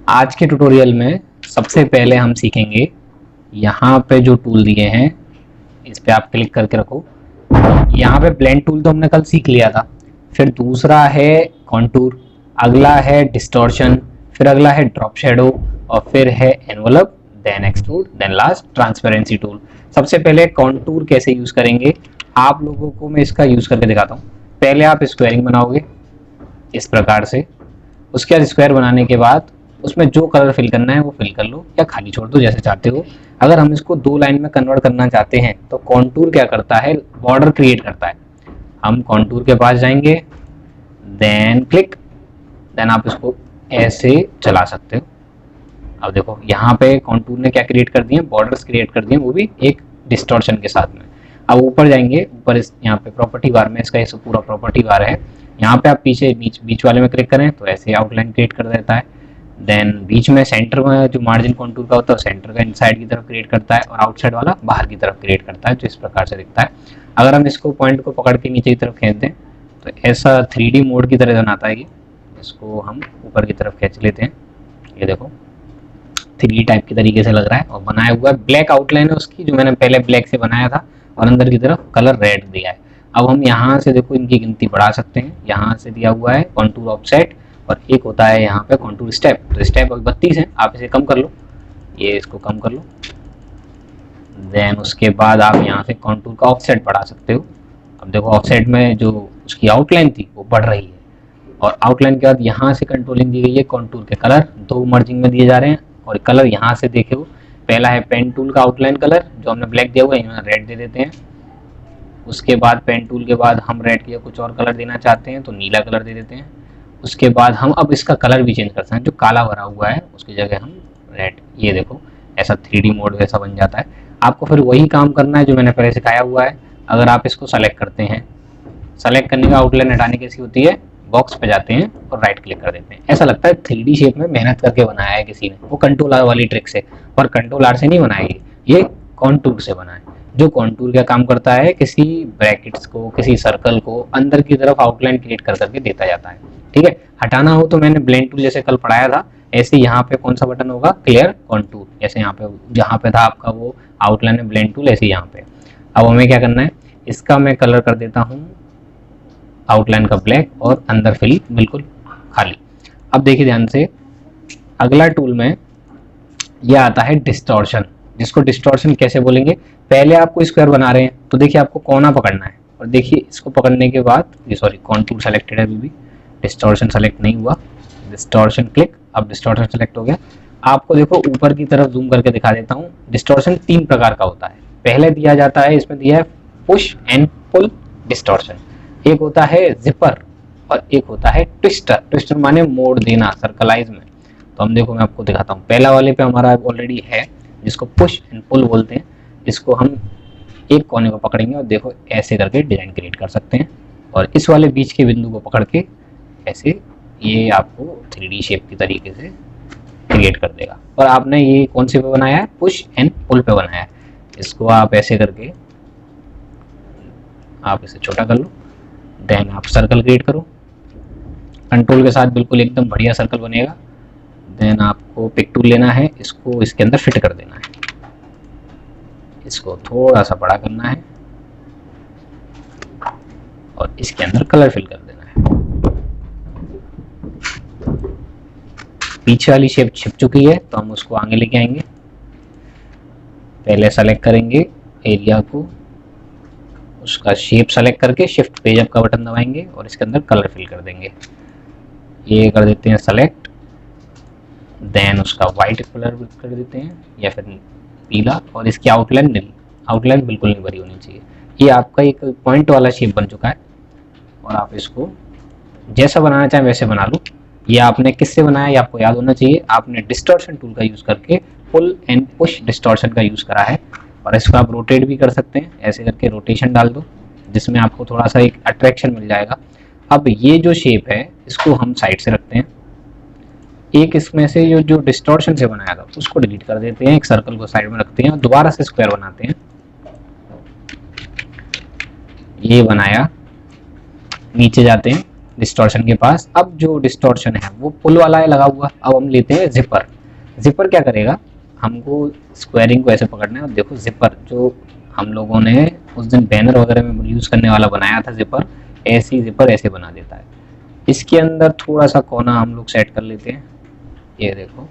आज के ट्यूटोरियल में सबसे पहले हम सीखेंगे, यहाँ पे जो टूल दिए हैं इस पे आप क्लिक करके रखो। यहाँ पे ब्लेंड टूल तो हमने कल सीख लिया था। फिर दूसरा है कॉन्टूर, अगला है डिस्टॉर्शन, फिर अगला है ड्रॉप शैडो, और फिर है envelope, then extrude, then last transparency tool. सबसे पहले कॉन्टूर कैसे यूज करेंगे आप लोगों को मैं इसका यूज करके दिखाता हूँ। पहले आप स्क्वायरिंग बनाओगे इस प्रकार से, उसके बाद स्क्वायर बनाने के बाद उसमें जो कलर फिल करना है वो फिल कर लो या खाली छोड़ दो जैसे चाहते हो। अगर हम इसको 2 लाइन में कन्वर्ट करना चाहते हैं तो कॉन्टूर क्या करता है, बॉर्डर क्रिएट करता है। हम कॉन्टूर के पास जाएंगे, देन क्लिक, देन आप इसको ऐसे चला सकते हो। अब देखो यहाँ पे कॉन्टूर ने क्या क्रिएट कर दिए, बॉर्डर्स क्रिएट कर दिए, वो भी एक डिस्टॉर्शन के साथ में। अब ऊपर जाएंगे, ऊपर यहाँ पे प्रॉपर्टी बार में इसका ये पूरा प्रॉपर्टी बार है। यहाँ पे आप पीछे बीच वाले में क्लिक करें तो ऐसे आउटलाइन क्रिएट कर देता है। देन बीच में सेंटर में जो मार्जिन कॉन्टूर का होता है सेंटर का इनसाइड की तरफ क्रिएट करता है, और आउटसाइड वाला बाहर की तरफ क्रिएट करता है, जो इस प्रकार से दिखता है। अगर हम इसको पॉइंट को पकड़ के नीचे की तरफ खींच दें तो ऐसा 3D मोड की तरह बनाता है। ये इसको हम ऊपर की तरफ खींच लेते हैं, ये देखो 3D टाइप के तरीके से लग रहा है। और बनाया हुआ है, ब्लैक आउटलाइन है उसकी, जो मैंने पहले ब्लैक से बनाया था, और अंदर की तरफ कलर रेड दिया है। अब हम यहाँ से देखो इनकी गिनती बढ़ा सकते हैं। यहाँ से दिया हुआ है कॉन्टूर ऑफसेट, और एक होता है यहाँ पे कॉन्टूर स्टेप। तो स्टेप अभी 32 है, आप इसे कम कर लो, ये इसको कम कर लो। देन उसके बाद आप यहाँ से कॉन्टूर का ऑफसेट बढ़ा सकते हो। अब देखो ऑफसेट में जो उसकी आउटलाइन थी वो बढ़ रही है, और आउटलाइन के बाद यहाँ से कंट्रोलिंग दी गई है। कॉन्टूर के कलर 2 मर्जिंग में दिए जा रहे हैं, और कलर यहाँ से देखो, पहला है पेन टूल का आउटलाइन कलर जो हमने ब्लैक दिया हुआ है, यहाँ रेड दे देते हैं। उसके बाद पेन टूल के बाद हम रेड के कुछ और कलर देना चाहते हैं तो नीला कलर दे देते हैं। उसके बाद हम अब इसका कलर भी चेंज कर सकते हैं, जो काला भरा हुआ है उसकी जगह हम रेड, ये देखो ऐसा 3D मोड वैसा बन जाता है। आपको फिर वही काम करना है जो मैंने पहले सिखाया हुआ है। अगर आप इसको सेलेक्ट करते हैं, सेलेक्ट करने का आउटलाइन हटाने कैसी होती है, बॉक्स पे जाते हैं और राइट क्लिक कर देते हैं। ऐसा लगता है 3D शेप में मेहनत करके बनाया है किसी ने, वो कंट्रोल आर वाली ट्रिक से, और कंट्रोल आर से नहीं बनाया, ये कॉन्टूर से बना है। जो कॉन्टूर क्या काम करता है, किसी ब्रैकेट्स को, किसी सर्कल को अंदर की तरफ आउटलाइन क्रिएट कर करके देता जाता है। ठीक है, हटाना हो तो मैंने ब्लेंड टूल जैसे कल पढ़ाया था, ऐसे यहाँ पे कौन सा बटन होगा, क्लियर कॉन्टूर, जैसे यहाँ पे जहाँ पे था आपका वो आउटलाइन है ब्लेंड टूल, ऐसे यहाँ पे। अब हमें क्या करना है, इसका मैं कलर कर देता हूँ आउटलाइन का ब्लैक, और अंदर फिल बिल्कुल खाली। अब देखिए ध्यान से, अगला टूल में यह आता है डिस्टॉर्शन, जिसको डिस्टॉर्शन कैसे बोलेंगे। पहले आपको स्क्वायर बना रहे हैं तो देखिए आपको कोना पकड़ना है, और देखिए इसको पकड़ने के बाद, ये सॉरी कॉन्टूर सेलेक्टेड है अभी भी, डिस्टॉर्शन सेलेक्ट नहीं हुआ, डिस्टॉर्शन क्लिक, अब डिस्टॉर्शन सेलेक्ट हो गया। आपको देखो ऊपर की तरफ जूम करके दिखा देता हूँ। डिस्टॉर्शन 3 प्रकार का होता है। पहले दिया जाता है, इसमें दिया है पुश एंड पुल डिस्टॉर्शन, एक होता है जिपर, और एक होता है ट्विस्टर। ट्विस्टर माने मोड़ देना सर्कलाइज में। तो हम देखो मैं आपको दिखाता हूँ, पहला वाले पे हमारा ऑलरेडी है जिसको पुश एंड पुल बोलते हैं। इसको हम एक कोने को पकड़ेंगे और देखो ऐसे करके डिजाइन क्रिएट कर सकते हैं, और इस वाले बीच के बिंदु को पकड़ के ऐसे ये आपको 3D शेप की तरीके से क्रिएट कर देगा। और आपने ये कौन से पे बनाया है, पुश एंड पुल पे बनाया है। इसको आप ऐसे करके आप इसे छोटा कर लो, देन आप सर्कल क्रिएट करो कंट्रोल के साथ, बिल्कुल एकदम बढ़िया सर्कल बनेगा। देन आपको पिक टूल लेना है, इसको इसके अंदर फिट कर देना है, इसको थोड़ा सा बड़ा करना है, और इसके अंदर कलर फिल कर देना है। पीछे वाली शेप छिप चुकी है तो हम उसको आगे लेके आएंगे। पहले सेलेक्ट करेंगे एरिया को, उसका शेप सेलेक्ट करके शिफ्ट पेज अप का बटन दबाएंगे और इसके अंदर कलर फिल कर देंगे। ये कर देते हैं सेलेक्ट, देन उसका वाइट कलर कर देते हैं या फिर पीला, और इसकी आउटलाइन नील, आउटलाइन बिल्कुल नहीं भरी होनी चाहिए। ये आपका एक पॉइंट वाला शेप बन चुका है, और आप इसको जैसा बनाना चाहें वैसे बना लो। ये आपने किससे बनाया ये आपको याद होना चाहिए। आपने डिस्टॉर्शन टूल का यूज़ करके पुल एंड पुश डिस्टॉर्शन का यूज़ करा है, और इसको आप रोटेट भी कर सकते हैं। ऐसे करके रोटेशन डाल दो, जिसमें आपको थोड़ा सा एक अट्रैक्शन मिल जाएगा। अब ये जो शेप है इसको हम साइड से रखते हैं, एक इसमें से जो डिस्टॉर्शन से बनाया था उसको डिलीट कर देते हैं, एक सर्कल को साइड में रखते हैं और दोबारा से स्क्वायर बनाते हैं। ये बनाया, नीचे जाते हैं डिस्टॉर्शन के पास। अब जो डिस्टॉर्शन है वो पुल वाला है लगा हुआ। अब हम लेते हैं जिपर। जिपर क्या करेगा, हमको स्क्वायरिंग को ऐसे पकड़ना है और देखो जिपर जो हम लोगों ने उस दिन बैनर वगैरह में यूज करने वाला बनाया था जिपर, ऐसे ही जिपर ऐसे बना देता है। इसके अंदर थोड़ा सा कोना हम लोग सेट कर लेते हैं। ये देखो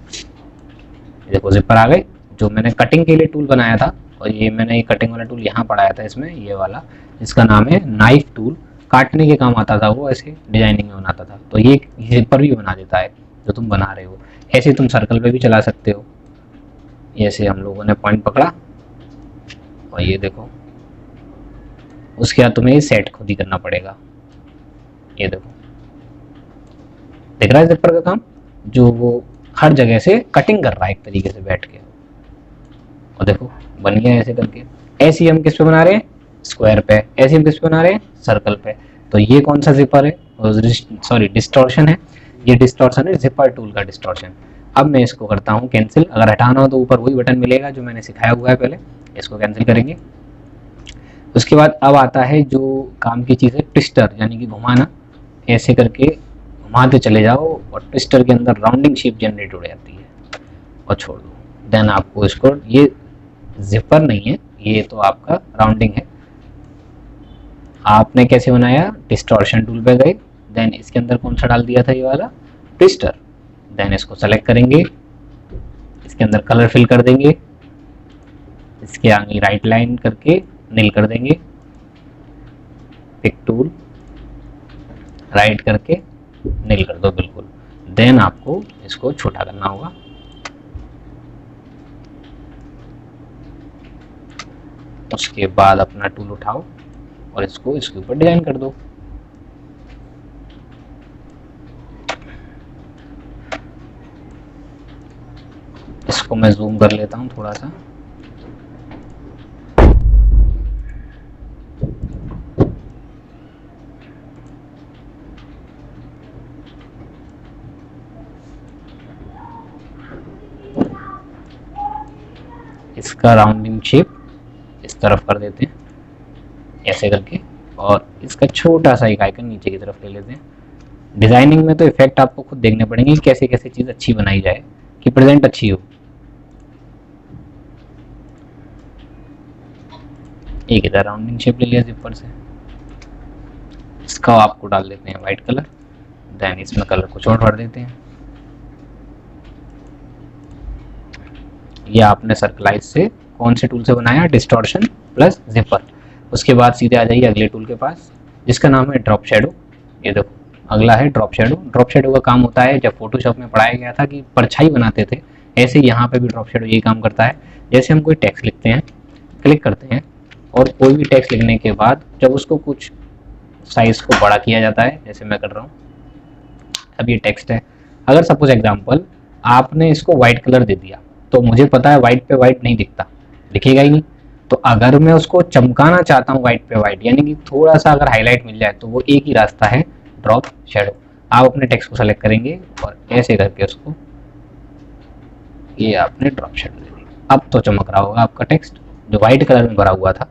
जिपर आ गए। जो मैंने कटिंग के लिए टूल बनाया था, और ये मैंने ये कटिंग वाला टूल यहाँ पढ़ाया था इसमें, ये वाला जिसका नाम है नाइफ टूल, काटने के काम आता था वो, ऐसे डिजाइनिंग में बनाता था। तो ये जिपर भी बना देता है जो तुम बना रहे हो। ऐसे तुम सर्कल पे भी चला सकते हो। ऐसे हम लोगों ने पॉइंट पकड़ा और ये देखो, उसके बाद तुम्हें ये सेट खुद ही करना पड़ेगा। ये देखो दिख रहा है जिपर का काम, जो वो हर जगह से कटिंग कर रहा है एक तरीके से बैठ के। और देखो बन गया ऐसे करके। ऐसे ही हम किस पे बना रहे हैं, स्क्वायर पे। ऐसे हम किस पे बना रहे हैं, सर्कल पे। तो ये कौन सा जिपर है, सॉरी डिस्टॉर्शन है। ये डिस्टॉर्शन है जिपर टूल का डिस्टॉर्शन। अब मैं इसको करता हूँ कैंसिल। अगर हटाना हो तो ऊपर वही बटन मिलेगा जो मैंने सिखाया हुआ है पहले, इसको कैंसिल करेंगे। उसके बाद अब आता है जो काम की चीज़ है, ट्विस्टर, यानी कि घुमाना। ऐसे करके घुमाते चले जाओ और ट्विस्टर के अंदर राउंडिंग शेप जनरेट हो जाती है और छोड़ दो। देन आपको इसको, ये जिपर नहीं है, ये तो आपका राउंडिंग है। आपने कैसे बनाया, डिस्टॉर्शन टूल पे गए, देन इसके अंदर कौन सा डाल दिया था, ये वाला ट्विस्टर। देन इसको सेलेक्ट करेंगे, इसके अंदर कलर फिल कर देंगे, इसके आगे राइट लाइन करके नील कर देंगे, पिक टूल राइट करके नील कर दो बिल्कुल। देन आपको इसको छोटा करना होगा। उसके बाद अपना टूल उठाओ और इसको इसके ऊपर डिजाइन कर दो। इसको मैं जूम कर लेता हूं थोड़ा सा। इसका राउंडिंग शेप इस तरफ कर देते हैं ऐसे करके, और इसका छोटा सा एक आइकन नीचे की तरफ ले लेते हैं। डिजाइनिंग में तो इफेक्ट आपको खुद देखने पड़ेंगे, कैसे कैसे चीज अच्छी बनाई जाए कि प्रेजेंट अच्छी हो। एक इधर राउंडिंग शेप ले लिया जिपर से, इसका आपको डाल देते हैं व्हाइट कलर। देन इसमें कलर कुछ और भर देते हैं। ये आपने सर्कलाइज से कौन से टूल से बनाया, डिस्टॉर्शन प्लस जिपर। उसके बाद सीधे आ जाइए अगले टूल के पास जिसका नाम है ड्रॉप शेडो। ये देखो अगला है ड्रॉप शेडो। ड्रॉप शेडो का काम होता है, जब फोटोशॉप में पढ़ाया गया था कि परछाई बनाते थे, ऐसे यहाँ पे भी ड्रॉप शेडो यही काम करता है। जैसे हम कोई टेक्स्ट लिखते हैं, क्लिक करते हैं, और कोई भी टेक्स्ट लिखने के बाद जब उसको कुछ साइज को बड़ा किया जाता है, जैसे मैं कर रहा हूँ, अब ये टेक्स्ट है। अगर सपोज एग्जाम्पल आपने इसको व्हाइट कलर दे दिया, तो मुझे पता है व्हाइट पे व्हाइट नहीं दिखता, दिखेगा ही नहीं। तो अगर मैं उसको चमकाना चाहता हूँ व्हाइट पे व्हाइट, यानी कि थोड़ा सा अगर हाईलाइट मिल जाए, तो वो एक ही रास्ता है, ड्रॉप शेडो। आप अपने टेक्स्ट को सेलेक्ट करेंगे और ऐसे करके उसको, ये आपने ड्रॉप शेडो दे दी। अब तो चमक रहा होगा आपका टेक्स्ट जो व्हाइट कलर में भरा हुआ था।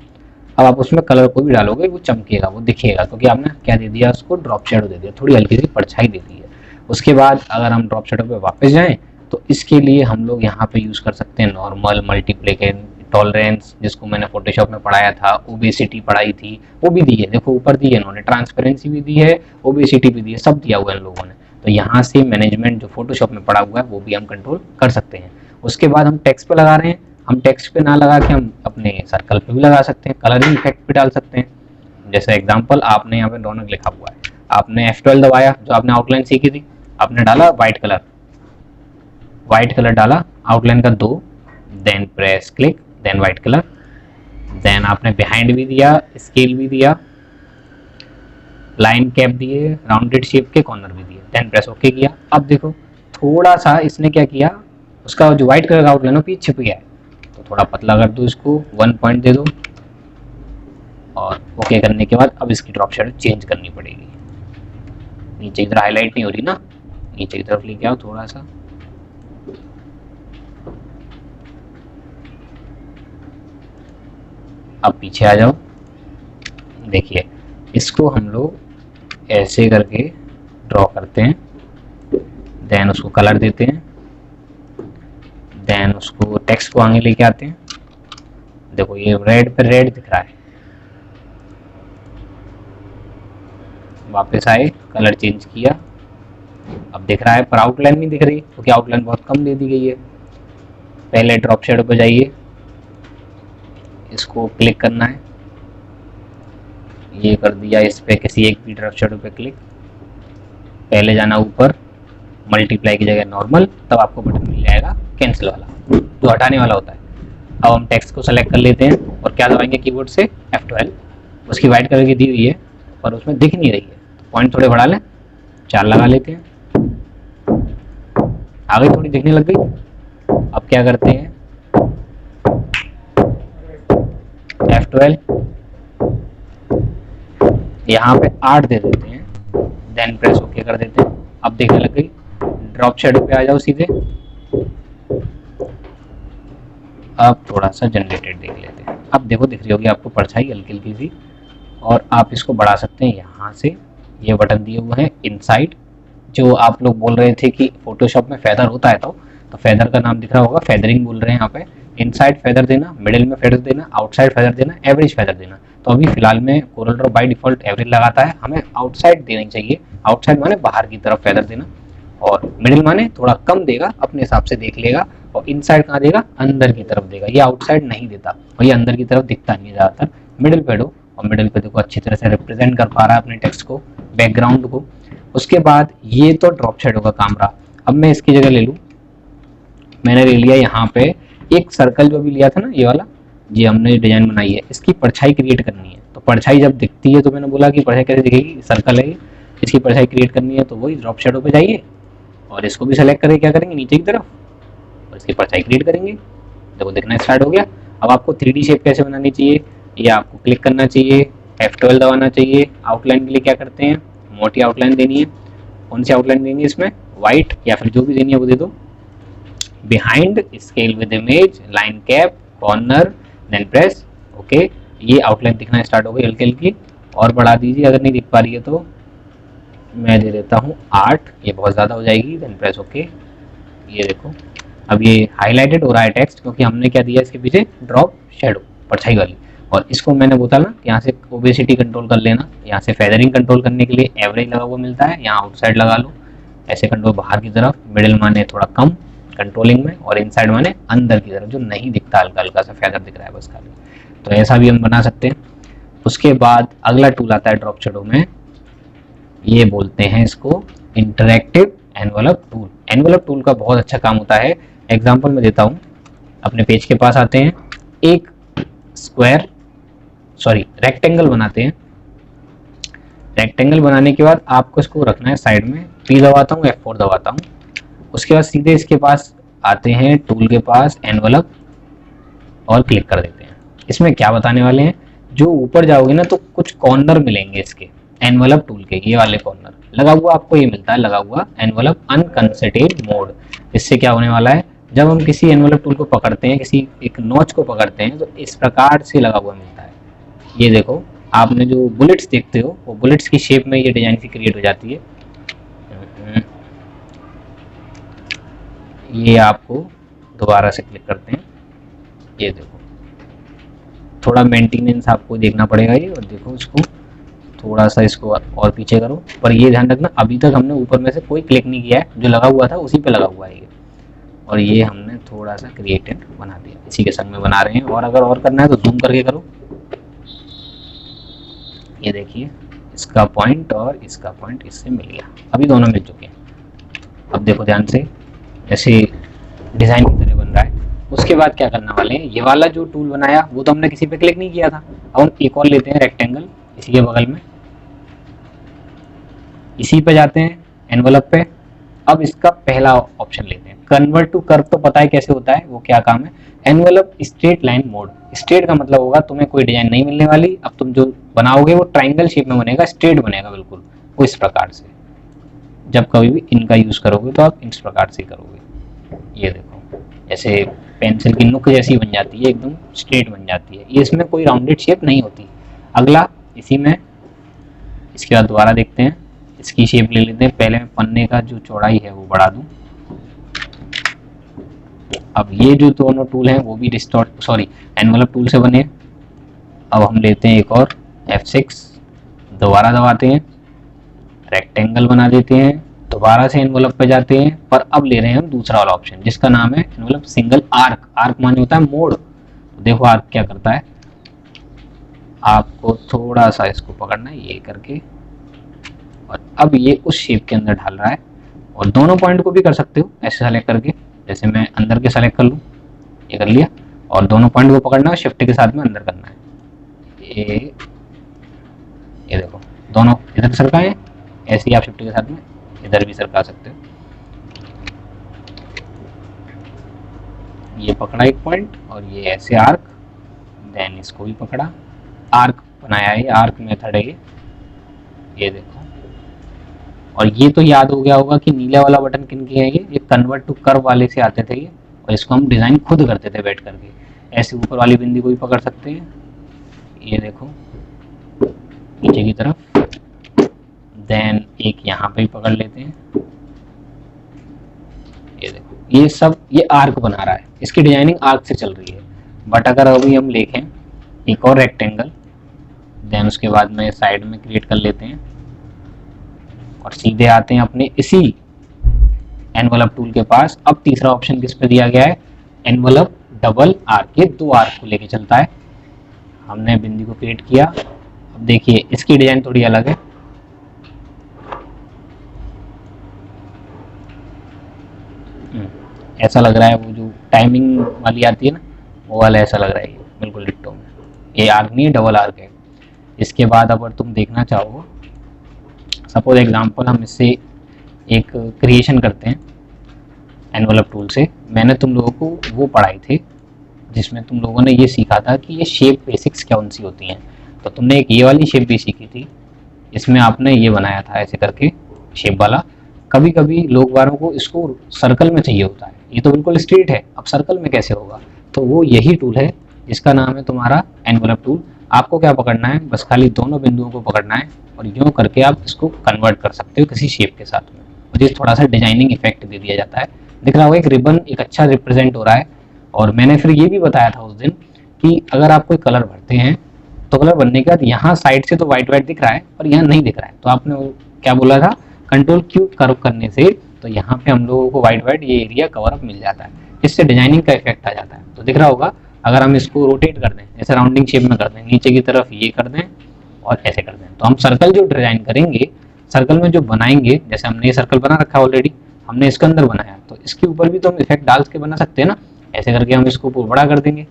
अब आप उसमें कलर को भी डालोगे, वो चमकेगा, वो दिखेगा, क्योंकि आपने क्या दे दिया, उसको ड्रॉप शेडो दे दिया, थोड़ी हल्की सी परछाई दे दी है। उसके बाद अगर हम ड्रॉप शेडो पे वापस जाएं, तो इसके लिए हम लोग यहाँ पे यूज कर सकते हैं नॉर्मल, मल्टीप्लिकेशन, टॉलरेंस, जिसको मैंने फोटोशॉप में पढ़ाया था, ओबेसिटी पढ़ाई थी, वो भी दी है। देखो ऊपर दी है इन्होंने, ट्रांसपेरेंसी भी दी है, ओबेसिटी भी दी है, सब दिया हुआ है इन लोगों ने। तो यहाँ से मैनेजमेंट जो फोटोशॉप में पढ़ा हुआ है वो भी हम कंट्रोल कर सकते हैं। उसके बाद हम टेक्स्ट पे लगा रहे हैं, हम टेक्स्ट पे ना लगा के हम अपने सर्कल पे भी लगा सकते हैं, कलरिंग इफेक्ट भी डाल सकते हैं। जैसे एग्जांपल, आपने यहाँ पे रौनक लिखा हुआ है, आपने F12 दबाया, जो आपने आउटलाइन सीखी थी, आपने डाला व्हाइट कलर डाला आउटलाइन का 2, then press click, then white colour, then आपने बिहाइंड भी दिया, स्केल भी दिया, लाइन कैप दिए, राउंडेड शेप के कॉर्नर भी दिए, देन प्रेस ओके किया। अब देखो थोड़ा सा इसने क्या किया, उसका जो व्हाइट कलर का आउटलाइन है पीछे छिप गया है, तो थोड़ा पतला कर दो इसको, 1 पॉइंट दे दो, और ओके करने के बाद अब इसकी ड्रॉप शेडो चेंज करनी पड़ेगी। नीचे की तरफ हाईलाइट नहीं हो रही ना, नीचे की तरफ लेके आओ थोड़ा सा, अब पीछे आ जाओ, देखिए इसको हम लोग ऐसे करके ड्रॉ करते हैं, देन उसको कलर देते हैं, देन उसको टेक्स्ट को आगे लेके आते हैं। देखो ये रेड पे रेड दिख रहा है, वापस आए, कलर चेंज किया, अब दिख रहा है, पर आउटलाइन नहीं दिख रही क्योंकि आउटलाइन बहुत कम दे दी गई है। पहले ड्रॉप शेडो पे जाइए, इसको क्लिक करना है, ये कर दिया, इस पे किसी एक भी ड्रॉप शेडो पे क्लिक, पहले जाना ऊपर, मल्टीप्लाई की जगह नॉर्मल, तब आपको बटन मिल जाएगा कैंसिल वाला जो हटाने वाला होता है। अब हम टेक्स्ट को सेलेक्ट कर लेते हैं और क्या दबाएंगे कीबोर्ड से, F12। उसकी वाइट कलर की दी हुई है पर उसमें दिख नहीं रही है, तो पॉइंट थोड़े बढ़ा लें, 4 लगा लेते हैं, आ गई, थोड़ी दिखने लग गई। अब क्या करते हैं, F12, यहाँ पे 8 दे देते हैं, देन प्रेस ओके कर देते हैं। अब देखने लग गई, ड्रॉप शेडो पे आ जाओ सीधे। अब थोड़ा सा जनरेटेड देख लेते हैं, अब देखो दिख रही होगी आपको परछाई हल्की हल्की सी, और आप इसको बढ़ा सकते हैं यहाँ से, ये बटन दिए हुए हैं इनसाइड। जो आप लोग बोल रहे थे कि फोटोशॉप में फेदर होता है, तो फेदर का नाम दिख रहा होगा, फेदरिंग बोल रहे हैं यहाँ पे। इनसाइड फेदर देना, मिडिल में फेदर देना, आउटसाइड फेदर देना, एवरेज फेदर देना। तो अभी फिलहाल में Corel Draw by default average लगाता है, हमें आउटसाइड देनी चाहिए। आउटसाइड माने बाहर की तरफ फेदर देना, और मिडिल माने थोड़ा कम देगा, अपने हिसाब से देख लेगा, और इनसाइड कहाँ देगा, अंदर की तरफ देगा। ये आउटसाइड नहीं देता और ये अंदर की तरफ दिखता नहीं है ज़्यादातर। मिडिल पे दो, और मिडिल पे देखो अच्छी तरह से रिप्रेजेंट कर पा रहा है अपने टेक्स्ट को, बैकग्राउंड को। उसके बाद ये तो ड्रॉप शेडो का काम रहा। अब मैं इसकी जगह ले लूँ, मैंने ले लिया यहाँ पे एक सर्कल जो भी लिया था ना, ये वाला, ये हमने डिजाइन बनाई है, इसकी परछाई क्रिएट करनी है। तो परछाई जब दिखती है तो मैंने बोला कि परछाई कैसे दिखेगी, सर्कल है, इसकी परछाई क्रिएट करनी है, तो वही ड्रॉप शेडो पे जाइए और इसको भी सेलेक्ट करके क्या करेंगे, नीचे की तरफ, और इसकी परछाई क्रिएट करेंगे। देखो दिखना स्टार्ट हो गया। अब आपको 3D शेप कैसे बनानी चाहिए, ये आपको क्लिक करना चाहिए, F12 दबाना चाहिए। आउटलाइन के लिए क्या करते हैं, मोटी आउटलाइन देनी है। कौन सी आउटलाइन देनी है इसमें, वाइट, या फिर जो भी देनी है वो दे दो। Behind, scale with image, line cap, corner, then press okay. ये आउटलाइन दिखना स्टार्ट हो गई हल्की हल्की, और बढ़ा दीजिए अगर नहीं दिख पा रही है तो। मैं दे देता हूँ 8, ये बहुत ज़्यादा हो जाएगी, देन प्रेस ओके। ये देखो अब ये हाईलाइटेड हो रहा है टेक्स्ट, क्योंकि हमने क्या दिया इसके पीछे, ड्रॉप शेडो, परछाई वाली। और इसको मैंने बोला ना, यहाँ से ओबेसिटी कंट्रोल कर लेना, यहाँ से फेदरिंग कंट्रोल करने के लिए एवरेज लगा हुआ मिलता है, यहाँ आउटसाइड लगा लो, ऐसे कंट्रोल बाहर की तरफ, मिडिल माने थोड़ा कम कंट्रोलिंग में, और इनसाइड माने अंदर की तरफ जो नहीं दिखता, हल्का हल्का सा फेदर दिख रहा है बस खाली। तो ऐसा भी हम बना सकते हैं। उसके बाद अगला टूल आता है ड्रॉप शेडो में, ये बोलते हैं इसको interactive envelope tool. Envelope tool का बहुत अच्छा काम होता है। एग्जांपल मैं देता हूँ, अपने पेज के पास आते हैं, एक रेक्टेंगल बनाते हैं। रेक्टेंगल बनाने के बाद आपको इसको रखना है साइड में, P दबाता हूँ, F4 दबाता हूँ। उसके बाद सीधे इसके पास आते हैं, टूल के पास एनवलप, और क्लिक कर देते हैं। इसमें क्या बताने वाले हैं, जो ऊपर जाओगे ना तो कुछ कॉर्नर मिलेंगे इसके एनवलप टूल के, ये वाले कॉर्नर लगा हुआ आपको ये मिलता है, लगा हुआ एनवलप अनकंसेटेड मोड। इससे क्या होने वाला है, जब हम किसी एनवलप टूल को पकड़ते हैं, किसी एक नॉच को पकड़ते हैं, तो इस प्रकार से लगा हुआ मिलता है। ये देखो, आपने जो बुलेट्स देखते हो, वो बुलेट्स की शेप में ये डिजाइन सी क्रिएट हो जाती है। ये आपको दोबारा से क्लिक करते हैं, ये देखो, थोड़ा मेंटेनेंस आपको देखना पड़ेगा ये, और देखो इसको थोड़ा सा इसको और पीछे करो। पर ये ध्यान रखना, अभी तक हमने ऊपर में से कोई क्लिक नहीं किया है, जो लगा हुआ था उसी पे लगा हुआ है ये, और ये हमने थोड़ा सा क्रिएटेड बना दिया, इसी के संग में बना रहे हैं। और अगर और करना है तो जूम करके करो, ये देखिए इसका पॉइंट और इसका पॉइंट इससे मिल गया, अभी दोनों मिल चुके हैं। अब देखो ध्यान से, जैसे डिजाइन की तरह बन रहा है। उसके बाद क्या करने वाले हैं, ये वाला जो टूल बनाया वो तो हमने किसी पे क्लिक नहीं किया था। अब हम एक और लेते हैं रेक्टेंगल, इसी के बगल में, इसी पे जाते हैं एनवलप पे। अब इसका पहला ऑप्शन लेते हैं, कन्वर्ट टू कर्व। तो पता है कैसे होता है, वो क्या काम है, envelope straight line mode. Straight का मतलब होगा तुम्हें कोई डिजाइन नहीं मिलने वाली, अब तुम जो बनाओगे वो ट्राइंगल शेप में बनेगा, स्ट्रेट बनेगा बिल्कुल, वो इस प्रकार से। जब कभी भी इनका यूज करोगे तो आप इस प्रकार से करोगे। ये देखो, जैसे पेंसिल की नुक जैसी बन जाती है, एकदम स्ट्रेट बन जाती है। ये इसमें कोई राउंडेड शेप नहीं होती। अगला इसी में, इसके बाद दोबारा देखते हैं, इसकी शेप ले लेते हैं। पहले मैं पन्ने का जो चौड़ाई है वो बढ़ा दूं। अब ये जो दोनों टूल हैं वो भी एनवलप टूल से बने। अब हम लेते हैं एक और F6, दोबारा दबाते हैं, रेक्टेंगल बना देते हैं, दोबारा से एनवलप पे जाते हैं, पर अब ले रहे हैं हम दूसरा वाला ऑप्शन जिसका नाम है एनवलप सिंगल आर्क। आर्क माने होता है मोड़। तो देखो आर्क क्या करता है, आपको थोड़ा सा इसको पकड़ना है ये करके, और अब ये उस शेप के अंदर ढाल रहा है। और दोनों पॉइंट को भी कर सकते हो ऐसे सेलेक्ट करके, जैसे मैं अंदर के सेलेक्ट कर लूँ, ये कर लिया, और दोनों पॉइंट को पकड़ना है, शिफ्ट के साथ में अंदर करना है। ये देखो दोनों इधर सरकाएं, ऐसे ही आप शिफ्ट के साथ में इधर भी सरका सकते हो। ये पकड़ा एक पॉइंट और ये ऐसे आर्क, देन इसको भी पकड़ा, आर्क बनाया है, आर्क मेथड है ये देखो। और ये तो याद हो गया होगा कि नीला वाला बटन किन के है, ये कन्वर्ट टू कर्व वाले से आते थे ये, और इसको हम डिज़ाइन खुद करते थे बैठ करके। ऐसे ऊपर वाली बिंदी को भी पकड़ सकते हैं, ये देखो नीचे की तरफ, देन एक यहाँ पे भी पकड़ लेते हैं, ये देखो। ये सब ये आर्क बना रहा है, इसकी डिजाइनिंग आर्क से चल रही है। बट अगर अभी हम लिखें एक और रेक्टेंगल, देन उसके बाद में साइड में क्रिएट कर लेते हैं और सीधे आते हैं अपने इसी एनवलप टूल के पास। अब तीसरा ऑप्शन किस पे दिया गया है, एनवलप डबल आर्क। ये दो आर्क को लेके चलता है। हमने बिंदी को क्रिएट किया, अब देखिए इसकी डिजाइन थोड़ी अलग है। ऐसा लग रहा है वो जो टाइमिंग वाली आती है ना, वो वाला ऐसा लग रहा है, बिल्कुल डिट्टो में। ये आर्क नहीं है, डबल आर्क है। इसके बाद अगर तुम देखना चाहो, सपोज एग्जांपल हम इससे एक क्रिएशन करते हैं एनवलप टूल से। मैंने तुम लोगों को वो पढ़ाई थी जिसमें तुम लोगों ने ये सीखा था कि ये शेप बेसिक्स कौन सी होती हैं। तो तुमने एक ये वाली शेप भी सीखी थी, इसमें आपने ये बनाया था ऐसे करके शेप वाला। कभी कभी लोग वालों को इसको सर्कल में चाहिए होता है, ये तो बिल्कुल स्ट्रेट है, अब सर्कल में कैसे होगा। तो वो यही टूल है जिसका नाम है तुम्हारा एनवलप टूल। आपको क्या पकड़ना है, बस खाली दोनों बिंदुओं को पकड़ना है और यूँ करके आप इसको कन्वर्ट कर सकते हो किसी शेप के साथ में, और ये थोड़ा सा डिजाइनिंग इफेक्ट दे दिया जाता है। दिख रहा होगा एक रिबन एक अच्छा रिप्रेजेंट हो रहा है। और मैंने फिर ये भी बताया था उस दिन कि अगर आप कोई कलर भरते हैं तो कलर भरने के बाद यहाँ साइड से तो वाइट वाइट दिख रहा है और यहाँ नहीं दिख रहा है, तो आपने क्या बोला था, कंट्रोल क्यू कर्व करने से तो यहाँ पे हम लोगों को वाइट वाइट ये एरिया कवर अप मिल जाता है, इससे डिजाइनिंग का इफेक्ट आ जाता है। तो दिख रहा होगा अगर हम इसको रोटेट कर दें, जैसे राउंडिंग शेप में कर दें, नीचे की तरफ ये कर दें और ऐसे कर दें, तो हम सर्कल जो डिजाइन करेंगे, सर्कल में जो बनाएंगे, जैसे हमने ये सर्कल बना रखा है ऑलरेडी, हमने इसके अंदर बनाया, तो इसके ऊपर भी तो हम इफेक्ट डाल के बना सकते हैं ना। ऐसे करके हम इसको बड़ा कर देंगे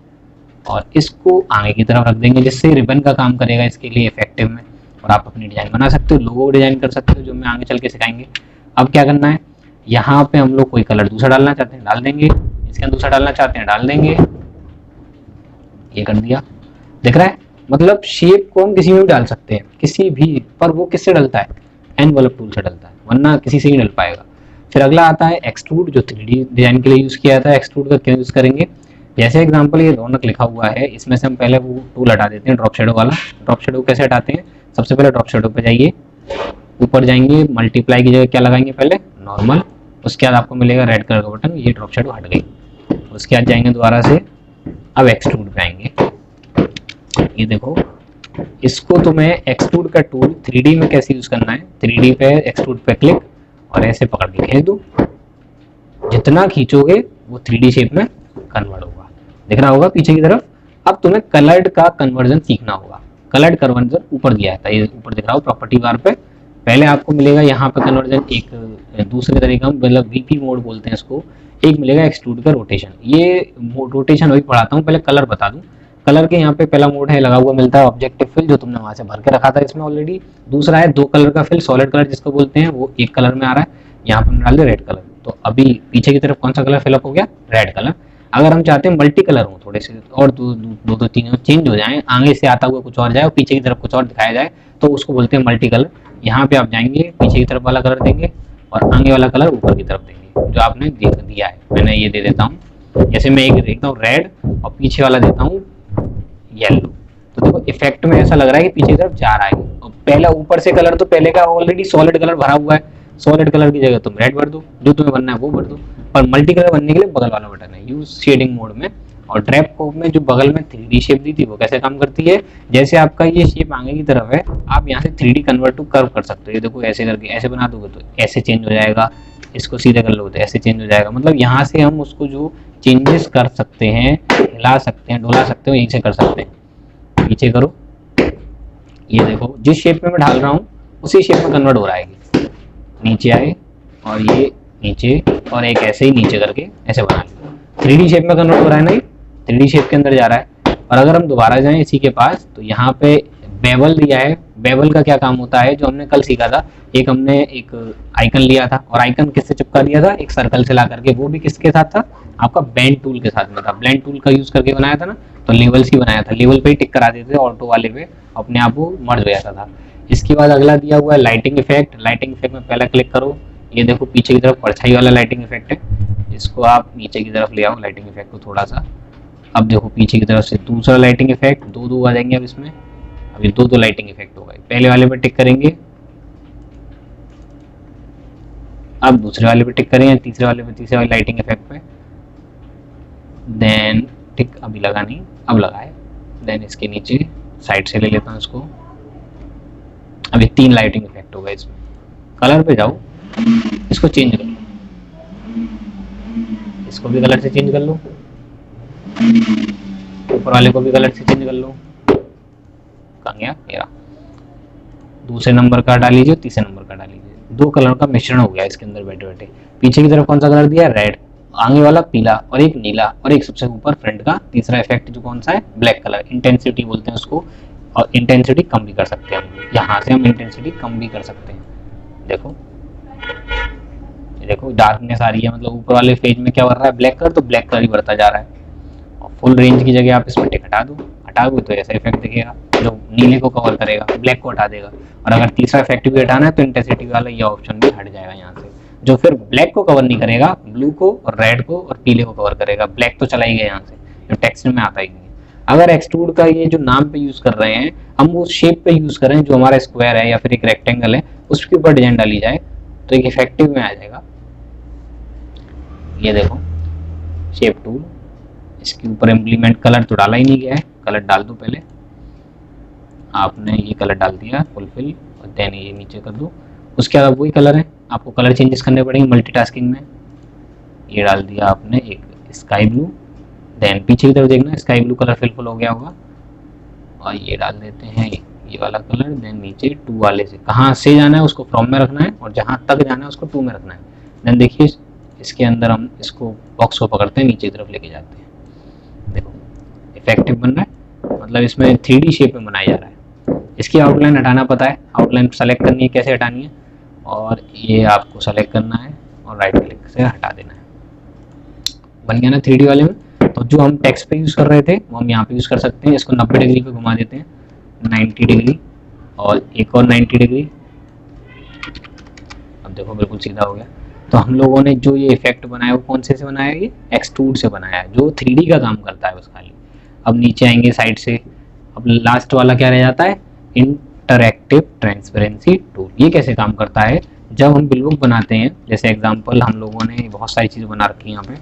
और इसको आगे की तरफ रख देंगे, जिससे रिबन का काम करेगा इसके लिए इफेक्टिव में, और आप अपनी डिजाइन बना सकते हो, लोगो डिजाइन कर सकते हो, जो मैं आगे चल के सिखाएंगे। अब क्या करना है, यहाँ पे हम लोग कोई कलर दूसरा डालना चाहते हैं डाल देंगे, इसके अंदर दूसरा डालना चाहते हैं डाल देंगे, ये कर दिया। दिख रहा है, मतलब शेप को हम किसी में भी डाल सकते हैं, किसी भी, पर वो किससे डलता है, एनवलप टूल से डलता है, वरना किसी से ही डल पाएगा। फिर अगला आता है एक्सट्रूड, जो 3D डिजाइन के लिए यूज किया था। एक्सट्रूड का क्यों यूज करेंगे, जैसे एग्जांपल ये रौनक लिखा हुआ है, इसमें से हम पहले वो टूल हटा देते हैं, ड्रॉप शेडो वाला। ड्रॉप शेडो कैसे हटाते हैं, सबसे पहले ड्रॉप शेडो पे जाइए, ऊपर जाएंगे, मल्टीप्लाई की जगह क्या लगाएंगे, पहले नॉर्मल, उसके बाद आपको मिलेगा रेड कलर का बटन, ये ड्रॉप शेडो हट गई। उसके बाद जाएंगे दोबारा से, अब एक्सट्रूड पे आएंगे, ये देखो इसको तुम्हें एक्सट्रूड का टूल 3D में कैसे यूज करना है, 3D पे एक्सट्रूड पे क्लिक और ऐसे पकड़ के खींच दो, जितना खींचोगे वो 3D शेप में कन्वर्ट होगा। दिख रहा होगा पीछे की तरफ। अब तुम्हें कलर्ड का कन्वर्जन सीखना होगा। कलर्ड कन्वर्जन ऊपर दिया था, ये ऊपर दिख रहा हो प्रॉपर्टी बार पे, पहले आपको मिलेगा यहाँ पे कन्वर्जन, एक दूसरे तरीका मतलब VP मोड बोलते हैं इसको, एक मिलेगा एक्सट्रूड का रोटेशन। ये रोटेशन वही पढ़ाता हूँ, पहले कलर बता दूं। कलर के यहाँ पे पहला मोड है लगा हुआ मिलता है ऑब्जेक्टिव फिल, जो तुमने वहां से भर के रखा था इसमें ऑलरेडी। दूसरा है 2 कलर का फिल, सॉलिड कलर जिसको बोलते हैं, वो एक कलर में आ रहा है, यहाँ पर डाल दे रेड कलर। तो अभी पीछे की तरफ कौन सा कलर फिलअप हो गया, रेड कलर। अगर हम चाहते हैं मल्टी कलर हो, थोड़े से और दो तीन चेंज हो जाए, आगे से आता हुआ कुछ और जाए और पीछे की तरफ कुछ और दिखाया जाए, तो उसको बोलते हैं मल्टी कलर। यहाँ पे आप जाएंगे, पीछे की तरफ वाला कलर देंगे और आगे वाला कलर ऊपर की तरफ देंगे, जो आपने दिया है। मैंने ये दे देता हूँ, जैसे मैं एक देखता हूँ रेड और पीछे वाला देता हूँ येलो, तो देखो इफेक्ट में ऐसा लग रहा है कि पीछे की तरफ जा रहा है। और पहला ऊपर से कलर तो पहले का ऑलरेडी सॉलिड कलर भरा हुआ है, सॉलिड कलर की जगह तुम रेड भर दो, जो तुम्हें बनना है वो भर दो। और मल्टी कलर बनने के लिए बगल वाला बटन है यूज शेडिंग मोड में। और ड्रैप कोप में जो बगल में 3D शेप दी थी वो कैसे काम करती है, जैसे आपका ये शेप आगे की तरफ है, आप यहाँ से 3D कन्वर्ट टू कर्व कर सकते हो। ये देखो ऐसे करके ऐसे बना दोगे तो ऐसे चेंज हो जाएगा, इसको सीधे कर लो तो ऐसे चेंज हो जाएगा। मतलब यहाँ से हम उसको जो चेंजेस कर सकते हैं, हिला सकते हैं, डोला सकते हो, यहीं से कर सकते हैं। पीछे करो, ये देखो जिस शेप में मैं डाल रहा हूँ उसी शेप में कन्वर्ट हो रहा है। नीचे आए और ये नीचे, और एक ऐसे ही नीचे करके ऐसे बना लिया, 3D शेप में कन्वर्ट हो रहा है ना, ये 3D शेप के अंदर जा रहा है। और अगर हम दोबारा जाएं इसी के पास, तो यहाँ पे बेवल दिया है। बेवल का क्या काम होता है, जो हमने कल सीखा था, एक हमने एक आइकन लिया था और आइकन किससे चिपका दिया था, एक सर्कल से ला करके, वो भी किसके साथ था, आपका ब्लेंड टूल के साथ में था। ब्लेंड टूल का यूज करके बनाया था ना, तो लेवल्स ही बनाया था, लेवल पे ही टिक करा देते थे, ऑटो वाले पे अपने आप वो मर्ज हो जाता था। इसके बाद अगला दिया हुआ है लाइटिंग इफेक्ट। लाइटिंग इफेक्ट में पहला क्लिक करो, ये देखो पीछे की तरफ परछाई वाला लाइटिंग इफेक्ट है, इसको आप नीचे की तरफ ले आओ लाइटिंग इफेक्ट को थोड़ा सा। अब देखो पीछे की तरफ से दूसरा लाइटिंग इफेक्ट, दो आ जाएंगे अब इसमें, अभी दो लाइटिंग इफेक्ट हो गए। पहले वाले पे टिक करेंगे, अब दूसरे वाले पे टिक करेंगे, तीसरे वाले पे, तीसरे वाले लाइटिंग इफेक्ट पे, देन टिक अभी लगा नहीं, अब लगाए। देन इसके नीचे साइड से ले लेता हूँ इसको, अभी 3 लाइटिंग इफेक्ट हो गए इसमें। कलर पे जाओ, इसको चेंज कर लो, इसको भी कलर से चेंज कर लो, ऊपर वाले को भी कलर से चेंज कर लो। कहाँ गया मेरा, दूसरे नंबर का हटा लीजिए, तीसरे नंबर का हटा लीजिए, 2 कलर का मिश्रण हो गया इसके अंदर बैठे बैठे। पीछे की तरफ कौन सा कलर दिया, रेड, आगे वाला पीला, और एक नीला, और एक सबसे ऊपर फ्रंट का तीसरा इफेक्ट जो कौन सा है, ब्लैक कलर। इंटेंसिटी बोलते हैं उसको, और इंटेंसिटी कम भी कर सकते हैं हम, यहाँ से हम इंटेंसिटी कम भी कर सकते हैं। देखो देखो डार्कनेस आ रही है, मतलब ऊपर वाले पेज में क्या बढ़ रहा है, ब्लैक कलर, तो ब्लैक कलर ही बढ़ता जा रहा है। और फुल रेंज की जगह आप इसमें टिक हटा दो, हटाओगे तो ऐसा इफेक्ट दिखेगा जो नीले को कवर करेगा, ब्लैक को हटा देगा। और अगर तीसरा इफेक्ट भी हटाना है तो इंटेंसिटी वाला ये ऑप्शन भी हट जाएगा यहाँ से, जो फिर ब्लैक को कवर नहीं करेगा, ब्लू को और रेड को और पीले को कवर करेगा। ब्लैक तो चला ही गया यहाँ से, जो टेक्स्ट में आता ही नहीं है। अगर एक्सट्रूड का ये जो नाम पे यूज कर रहे हैं, हम वो शेप पे यूज करें जो हमारा स्क्वायर है या फिर एक रेक्टेंगल है, उसके ऊपर डिजाइन डाली जाए तो एक इफेक्टिव में आ जाएगा। ये देखो शेप टूल, इसके ऊपर इम्प्लीमेंट कलर तो डाला ही नहीं गया है, कलर डाल दो पहले। आपने ये कलर डाल दिया फुलफिल, और देन ये नीचे कर दो। उसके बाद वही कलर है, आपको कलर चेंजेस करने पड़ेंगे मल्टीटास्किंग में। ये डाल दिया आपने एक स्काई ब्लू, देन पीछे की तरफ देखना स्काई ब्लू कलर फिलफुल हो गया होगा, और ये डाल देते हैं ये वाला कलर। देन नीचे 2 वाले से कहाँ से जाना है उसको फ्रॉम में रखना है, और जहाँ तक जाना है उसको 2 में रखना है। देन देखिए इसके अंदर हम इसको बॉक्स को पकड़ते हैं, नीचे की तरफ लेके जाते हैं। देखो इफेक्टिव बन रहा है, मतलब इसमें 3D शेप में बनाया जा रहा है। इसकी आउटलाइन हटाना पता है, आउटलाइन सेलेक्ट करनी है, कैसे हटानी है, और ये आपको सेलेक्ट करना है और राइट क्लिक से हटा देना है। बन गया ना 3D वाले में। तो जो हम टेक्स्ट पे यूज कर रहे थे वो हम यहाँ पे यूज कर सकते हैं। इसको 90 डिग्री पे घुमा देते हैं, 90 डिग्री, और एक और 90 डिग्री। अब देखो बिल्कुल सीधा हो गया। तो हम लोगों ने जो ये इफेक्ट बनाया वो कौन से बनाया, ये एक्सट्रूड से बनाया है, जो 3D का काम करता है बस खाली। अब नीचे आएंगे साइड से, अब लास्ट वाला क्या रह जाता है, इंटरैक्टिव ट्रांसपेरेंसी टूल। ये कैसे काम करता है, जब हम बिलबुक बनाते हैं, जैसे एग्जांपल हम लोगों ने बहुत सारी चीज़ें बना रखी है यहाँ पे,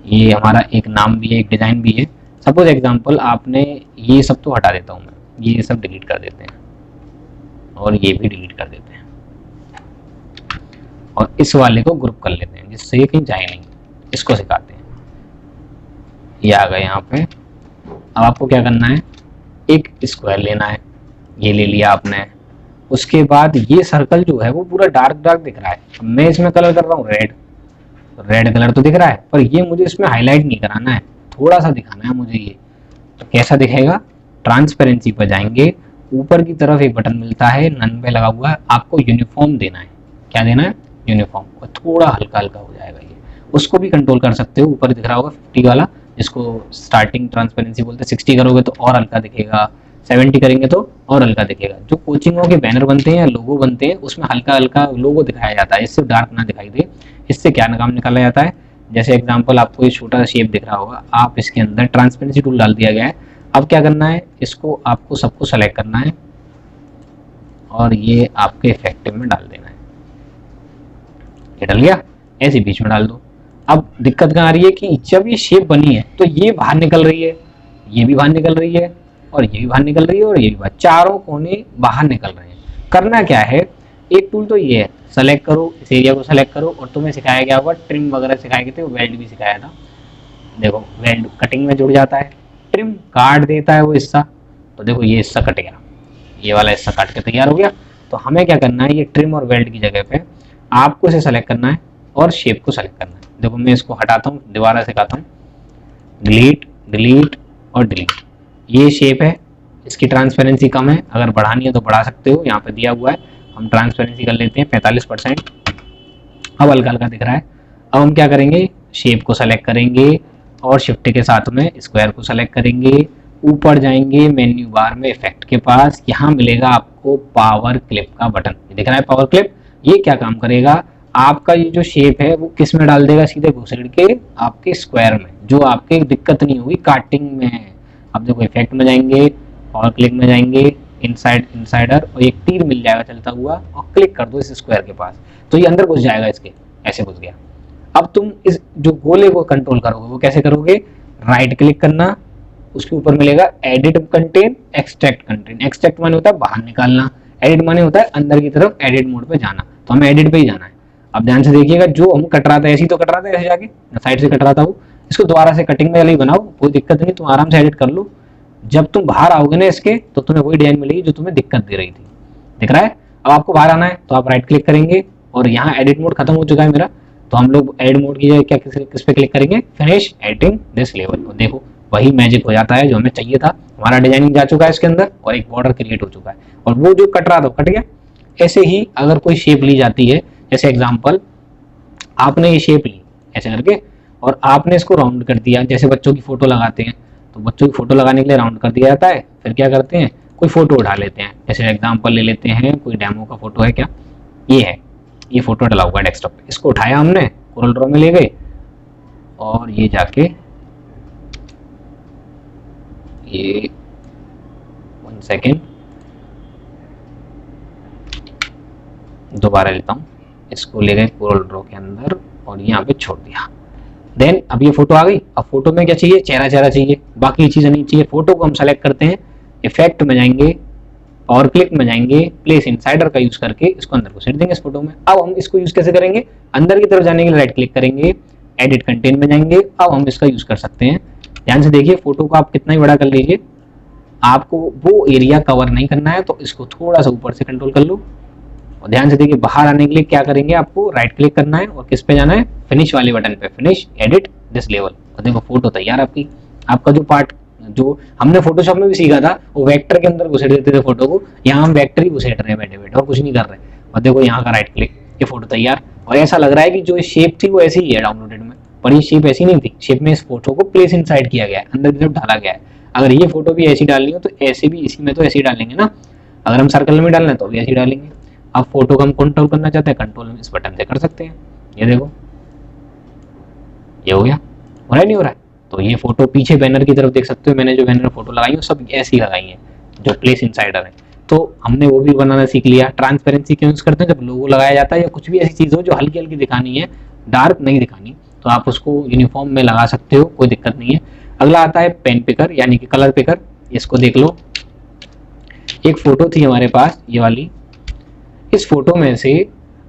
ये हमारा एक नाम भी है, एक डिज़ाइन भी है। सपोज एग्जांपल आपने ये सब तो हटा देता हूँ मैं, ये सब डिलीट कर देते हैं और ये भी डिलीट कर देते हैं, और इस वाले को ग्रुप कर लेते हैं जिससे ये कहीं जाए नहीं। इसको सिखाते हैं, ये आ गए यहाँ पे। अब आपको क्या करना है, एक स्क्वायर लेना है, ये ले लिया आपने। उसके बाद ये सर्कल जो है वो पूरा डार्क डार्क दिख रहा है। मैं इसमें कलर कर रहा हूँ रेड, रेड कलर तो दिख रहा है, पर ये मुझे इसमें हाईलाइट नहीं कराना है, थोड़ा सा दिखाना है मुझे ये। तो कैसा दिखेगा, ट्रांसपेरेंसी पर जाएंगे, ऊपर की तरफ एक बटन मिलता है, नन पे लगा हुआ है, आपको यूनिफॉर्म देना है। क्या देना है, यूनिफॉर्म, और थोड़ा हल्का हल्का हो जाएगा ये। उसको भी कंट्रोल कर सकते हो, ऊपर दिख रहा होगा 50 वाला, जिसको स्टार्टिंग ट्रांसपेरेंसी बोलते हैं। 60 करोगे तो और हल्का दिखेगा, 70 करेंगे तो और हल्का दिखेगा। जो कोचिंगों के बैनर बनते हैं या लोगो बनते हैं उसमें हल्का हल्का लोगो दिखाया जाता है, इससे डार्क ना दिखाई दे। इससे क्या काम निकाला जाता है, जैसे एग्जांपल आपको ये छोटा सा शेप दिख रहा होगा, आप इसके अंदर ट्रांसपेरेंसी टूल डाल दिया गया है। अब क्या करना है, इसको आपको सबको सेलेक्ट करना है और ये आपके इफेक्टिव में डाल देना है। ये डल गया, ऐसे बीच में डाल दो। अब दिक्कत कहाँ आ रही है कि जब ये शेप बनी है तो ये बाहर निकल रही है, ये भी बाहर निकल रही है, और ये भी बाहर निकल रही है, और ये भी बाहर, चारों कोने बाहर निकल रहे हैं। करना क्या है, एक टूल तो ये है, सेलेक्ट करो, इस एरिया को सेलेक्ट करो, और तुम्हें सिखाया गया होगा ट्रिम वगैरह सिखाए गए थे, वेल्ड भी सिखाया था। देखो वेल्ड कटिंग में जुड़ जाता है, ट्रिम काट देता है वो हिस्सा, तो देखो ये हिस्सा कट गया, ये वाला हिस्सा काट के तैयार हो गया। तो हमें क्या करना है, ये ट्रिम और वेल्ड की जगह पे आपको इसे सेलेक्ट करना है और शेप को सेलेक्ट करना है। देखो मैं इसको हटाता हूँ, दोबारा सिखाता हूँ, डिलीट डिलीट और डिलीट। ये शेप है, इसकी ट्रांसपेरेंसी कम है, अगर बढ़ानी है तो बढ़ा सकते हो, यहाँ पे दिया हुआ है। हम ट्रांसपेरेंसी कर लेते हैं 45%। अब हल्का हल्का दिख रहा है। अब हम क्या करेंगे, शेप को सेलेक्ट करेंगे और शिफ्ट के साथ में स्क्वायर को सेलेक्ट करेंगे। ऊपर जाएंगे मेन्यू बार में इफेक्ट के पास, यहाँ मिलेगा आपको पावर क्लिप का बटन, दिख रहा है पावर क्लिप। ये क्या काम करेगा, आपका ये जो शेप है वो किस में डाल देगा, सीधे घुसेड़ के आपके स्क्वायर में, जो आपके दिक्कत नहीं हुई काटिंग में है। अब देखो इफेक्ट में जाएंगे, पावर क्लिक में जाएंगे, इनसाइड इनसाइडर, और एक तीर मिल जाएगा चलता हुआ, और क्लिक कर दो इस स्क्वायर के पास, तो ये अंदर घुस जाएगा, इसके ऐसे घुस गया। अब तुम इस जो गोले को कंट्रोल करोगे वो कैसे करोगे, राइट क्लिक करना, उसके ऊपर मिलेगा edit contain, extract contain. Extract माने होता है बाहर निकालना, एडिट माने होता है अंदर की तरफ एडिट मोड पे जाना, तो हमें एडिट पे ही जाना है। अब ध्यान से देखिएगा, जो हम कट रहा था ऐसे ही तो कट रहा था, ऐसे जाके साइड से कट रहा था वो, इसको दोबारा से कटिंग में वाली बनाओ, कोई दिक्कत नहीं, तुम आराम से एडिट कर लो। जब तुम बाहर आओगे ना इसके, तो तुम्हें वही डिजाइन मिलेगी जो तुम्हें दिक्कत दे रही थी, दिख रहा है। अब आपको बाहर आना है तो आप राइट क्लिक करेंगे, और यहाँ एडिट मोड खत्म हो चुका है मेरा, तो हम लोग एडिट मोड की जगह क्या किस पे क्लिक करेंगे, फिनिश एडिटिंग दिस लेवल। तो देखो वही मैजिक हो जाता है जो हमें चाहिए था, हमारा डिजाइनिंग जा चुका है इसके अंदर, और एक बॉर्डर क्रिएट हो चुका है, और वो जो कट रहा था कट गया। ऐसे ही अगर कोई शेप ली जाती है, जैसे एग्जाम्पल आपने ये शेप ली ऐसे करके, और आपने इसको राउंड कर दिया, जैसे बच्चों की फोटो लगाते हैं, तो बच्चों की फोटो लगाने के लिए राउंड कर दिया जाता है। फिर क्या करते हैं, कोई फोटो उठा लेते हैं, जैसे एग्जांपल ले लेते हैं, कोई डेमो का फोटो है, क्या ये है, ये फोटो डला हुआ है डेस्कटॉप पे, इसको उठाया हमने, कोरल ड्रॉ में ले गए, और ये जाके ये 1 सेकेंड दोबारा लेता हूँ, इसको ले गए कोरल ड्रॉ के अंदर और यहाँ पे छोड़ दिया। देन अब ये फोटो आ गई। अब फोटो में क्या चाहिए, चेहरा चेहरा चाहिए, बाकी चीजें नहीं चाहिए। फोटो को हम सेलेक्ट करते हैं, इफेक्ट में जाएंगे, पावर क्लिक में जाएंगे, प्लेस इनसाइडर का यूज करके इसको अंदर को सेट देंगे इस फोटो में। अब हम इसको यूज कैसे करेंगे, अंदर की तरफ जाने के लिए राइट क्लिक करेंगे, एडिट कंटेंट में जाएंगे, अब हम इसका यूज कर सकते हैं। ध्यान से देखिए, फोटो को आप कितना ही बड़ा कर लीजिए, आपको वो एरिया कवर नहीं करना है, तो इसको थोड़ा सा ऊपर से कंट्रोल कर लो। और ध्यान से देखिए, बाहर आने के लिए क्या करेंगे, आपको राइट क्लिक करना है और किस पे जाना है, फिनिश वाले बटन पे, फिनिश एडिट दिस लेवल। और देखो फोटो तैयार आपकी। आपका जो पार्ट जो हमने फोटोशॉप में भी सीखा था, वो वेक्टर के अंदर घुसेड़ देते थे फोटो को, यहाँ हम वेक्टर ही घुसेड़ रहे हैं बैठे बैठे, और कुछ नहीं कर रहे। और देखो यहाँ का राइट क्लिक, ये फोटो तैयार। और ऐसा लग रहा है कि जो शेप थी वो ऐसी ही है डाउनलोडेड में, पर ये शेप ऐसी नहीं थी। शेप में इस फोटो को प्लेस इनसाइड किया गया है, अंदर की तरफ डाला गया है। अगर ये फोटो भी ऐसी डालनी हो तो ऐसे भी इसी में तो ऐसे ही डालेंगे ना, अगर हम सर्कल में डालना है तो भी ऐसे ही डालेंगे। अब फोटो को हम कंट्रोल करना चाहते हैं, कंट्रोल इस बटन से कर सकते हैं। ये देखो ये हो गया, हो रहा है नहीं हो रहा है। तो ये फोटो पीछे बैनर की तरफ देख सकते हो, मैंने जो बैनर फोटो लगाई है सब ऐसी लगाई है जो प्लेस इनसाइडर है। तो हमने वो भी बनाना सीख लिया। ट्रांसपेरेंसी क्यों यूज करते हैं, जब लोगो लगाया जाता है या कुछ भी ऐसी चीज हो जो हल्की हल्की दिखानी है, डार्क नहीं दिखानी, तो आप उसको यूनिफॉर्म में लगा सकते हो, कोई दिक्कत नहीं है। अगला आता है पेन पिकर यानी कि कलर पिकर। इसको देख लो, एक फोटो थी हमारे पास ये वाली, इस फोटो में से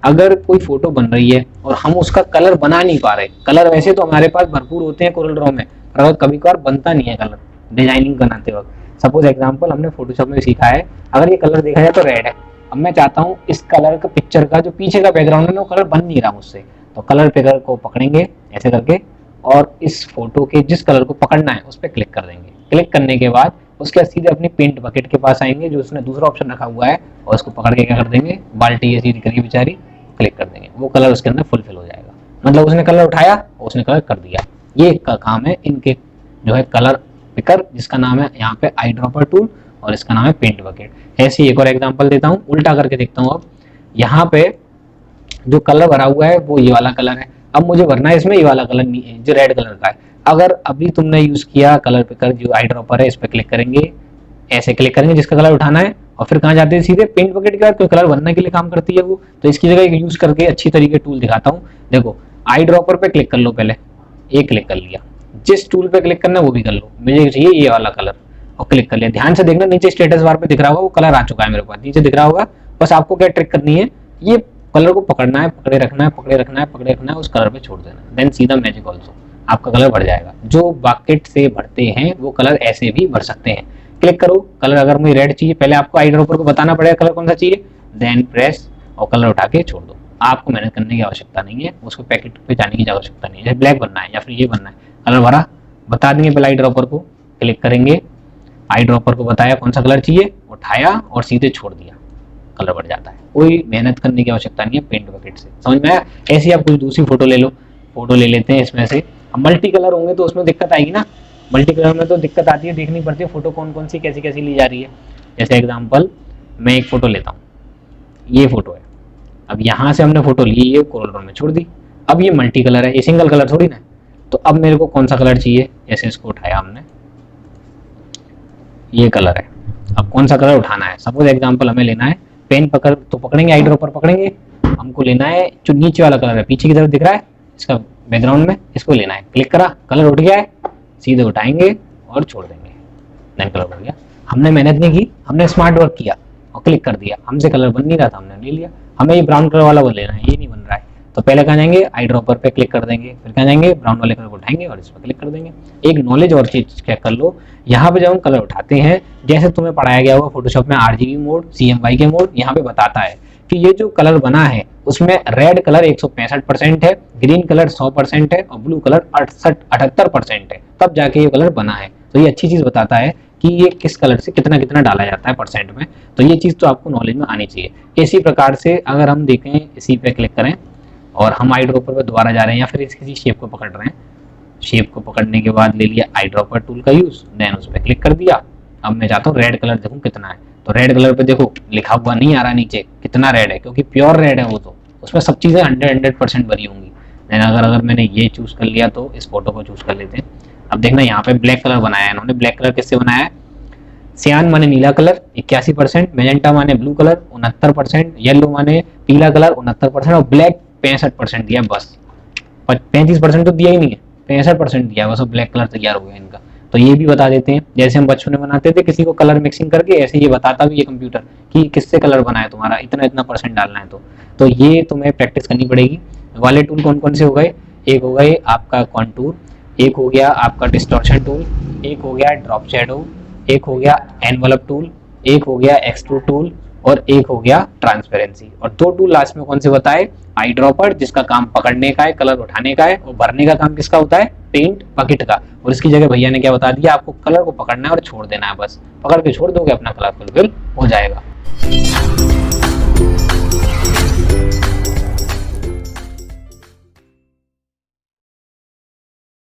अगर कोई फोटो बन रही है और हम उसका कलर बना नहीं पा रहे, कलर वैसे तो हमारे पास भरपूर होते हैं कोरल ड्रॉ में, पर अगर कभी कभार बनता नहीं है कलर डिजाइनिंग बनाते वक्त। सपोज एग्जांपल हमने फोटोशॉप में सीखा है, अगर ये कलर देखा जाए तो रेड है, अब मैं चाहता हूँ इस कलर का पिक्चर का जो पीछे का बैकग्राउंड है ना वो कलर बन नहीं रहा मुझसे, तो कलर पिकर को पकड़ेंगे ऐसे करके और इस फोटो के जिस कलर को पकड़ना है उस पर क्लिक कर देंगे। क्लिक करने के बाद उसके बाद सीधे अपनी पेंट बकेट के पास आएंगे जो उसने दूसरा ऑप्शन रखा हुआ है, और उसको पकड़ के क्या कर देंगे, बाल्टी ऐसी दिख रही है बेचारी, क्लिक कर देंगे, वो कलर उसके अंदर फुलफिल हो जाएगा। मतलब उसने कलर उठाया और उसने कलर कर दिया। ये का काम है इनके जो है कलर पिकर, जिसका नाम है यहाँ पे आई ड्रॉपर टूल, और इसका नाम है पेंट बकेट। ऐसे ही एक और एग्जांपल देता हूँ, उल्टा करके देखता हूँ। अब यहाँ पे जो कलर भरा हुआ है वो ये वाला कलर है। अब मुझे भरना है इसमें ये वाला कलर जो रेड कलर का है। अगर अभी तुमने यूज किया कलर पिकर जो आई ड्रॉपर है, इस पर क्लिक करेंगे, ऐसे क्लिक करेंगे जिसका कलर उठाना है, और फिर कहाँ जाते हैं सीधे पेंट बकेट के बाद, कोई कलर भरने के लिए काम करती है वो। तो इसकी जगह यूज करके अच्छी तरीके टूल दिखाता हूँ। देखो आई ड्रॉपर पे क्लिक कर लो, पहले ये क्लिक कर लिया, जिस टूल पे क्लिक करना है वो भी कर लो, मुझे चाहिए ये वाला कलर, और क्लिक कर लिया। ध्यान से देखना नीचे स्टेटस बार पे दिख रहा होगा वो कलर आ चुका है मेरे पास, नीचे दिख रहा होगा। बस आपको क्या ट्रिक करनी है, ये कलर को पकड़ना है, पकड़े रखना है, पकड़े रखना है, पकड़े रखना है, उस कलर पे छोड़ देना, देन सीधा मैजिक ऑल्सो आपका कलर भर जाएगा। जो बकेट से भरते हैं वो कलर ऐसे भी भर सकते हैं। क्लिक करो, कलर अगर मुझे रेड चाहिए, पहले आपको आई ड्रॉपर को बताना पड़ेगा कलर कौन सा चाहिए, देन प्रेस और कलर उठा के छोड़ दो। आपको मेहनत करने की आवश्यकता नहीं है, उसको पैकेट पे जाने की आवश्यकता नहीं है। जैसे ब्लैक बनना है या फिर ये बनना है, कलर भरा, बता देंगे पहले आई ड्रॉपर को, क्लिक करेंगे, आई ड्रॉपर को बताया कौन सा कलर चाहिए, उठाया और सीधे छोड़ दिया, कलर बढ़ जाता है। कोई मेहनत करने की आवश्यकता नहीं है पेंट बकेट से, समझ में आया। ऐसे ही आप कुछ दूसरी फोटो ले लो, फोटो ले लेते हैं इसमें से। अब मल्टी कलर होंगे तो उसमें दिक्कत आएगी ना, मल्टी कलर में तो दिक्कत आती है, देखनी पड़ती है फोटो कौन कौन सी कैसी कैसी ली जा रही है। जैसे एग्जांपल मैं एक फोटो लेता हूँ, ये फोटो है, अब यहाँ से हमने फोटो ली, ये कोलर में छोड़ दी। अब ये मल्टी कलर है, ये सिंगल कलर थोड़ी ना, तो अब मेरे को कौन सा कलर चाहिए, जैसे इसको उठाया हमने, ये कलर है, अब कौन सा कलर उठाना है। सपोज एग्जांपल हमें लेना है, पेन पकड़ तो पकड़ेंगे, आई ड्रॉपर पकड़ेंगे, हमको लेना है जो नीचे वाला कलर है, पीछे की तरफ दिख रहा है इसका बैकग्राउंड में, इसको लेना है। क्लिक करा, कलर उठ गया है, सीधे उठाएंगे और छोड़ देंगे, देन कलर उठ गया। हमने मेहनत नहीं की, हमने स्मार्ट वर्क किया और क्लिक कर दिया, हमसे कलर बन नहीं रहा था, हमने ले लिया। हमें ये ब्राउन कलर वाला वो लेना है, ये नहीं बन रहा है, तो पहले कहाँ जाएंगे, आई ड्रॉपर पे क्लिक कर देंगे, फिर कहाँ जाएंगे, ब्राउन वाले कलर को उठाएंगे और इस पर क्लिक कर देंगे। एक नॉलेज और चीज चेक कर लो, यहाँ पे जब हम कलर उठाते हैं, जैसे तुम्हें पढ़ाया गया होगा फोटोशॉप में RGB मोड, CMYK मोड, यहाँ पे बताता है कि ये जो कलर बना है उसमें रेड कलर 165% है, ग्रीन कलर 100% है और ब्लू कलर 78% है, तब जाके ये कलर बना है। तो ये अच्छी चीज बताता है कि ये किस कलर से कितना कितना डाला जाता है परसेंट में, तो ये चीज तो आपको नॉलेज में आनी चाहिए। इसी प्रकार से अगर हम देखें, इसी पे क्लिक करें और हम आई ड्रॉपर पे दोबारा जा रहे हैं या फिर किसी शेप को पकड़ रहे हैं, शेप को पकड़ने के बाद ले लिया आई ड्रॉपर टूल का यूज, देन उस पर क्लिक कर दिया। अब मैं चाहता हूँ रेड कलर देखूँ कितना है, तो रेड कलर पे देखो लिखा हुआ नहीं आ रहा नीचे कितना रेड है, क्योंकि प्योर रेड है वो, तो उसमें सब चीज़ें 100% भरी होंगी। देन अगर मैंने ये चूज कर लिया तो इस फोटो को चूज कर लेते हैं। अब देखना यहाँ पे ब्लैक कलर बनाया है इन्होंने, ब्लैक कलर किससे बनाया है, सियान माने नीला कलर 81%, मैजेंटा माने ब्लू कलर 69%, येलो माने पीला कलर 69% और ब्लैक 65% दिया, बस 35% तो दिया ही नहीं है, 65% दिया, बस ब्लैक कलर तैयार हो गया इनका। तो ये भी बता देते हैं, जैसे हम बचपन में बनाते थे किसी को कलर मिक्सिंग करके, ऐसे ये बताता भी है कंप्यूटर कि किससे कलर बना है तुम्हारा, इतना इतना % डालना है। तो ये तुम्हें प्रैक्टिस करनी पड़ेगी। वाले टूल कौन कौन से हो गए, एक हो गए आपका कॉन्टूर, एक हो गया आपका डिस्टॉर्शन टूल, एक हो गया ड्रॉप शैडो, एक हो गया एनवलप टूल, एक हो गया एक्सट्रूड टूल और एक हो गया ट्रांसपेरेंसी। और दो टूल लास्ट में कौन से बताए, आई ड्रॉपर जिसका काम पकड़ने का है, कलर उठाने का है, और भरने का काम किसका होता है, पेंट बकेट का। और इसकी जगह भैया ने क्या बता दिया, आपको कलर को पकड़ना है और छोड़ देना है, बस पकड़ के छोड़ दोगे अपना कलर फुलफिल हो जाएगा।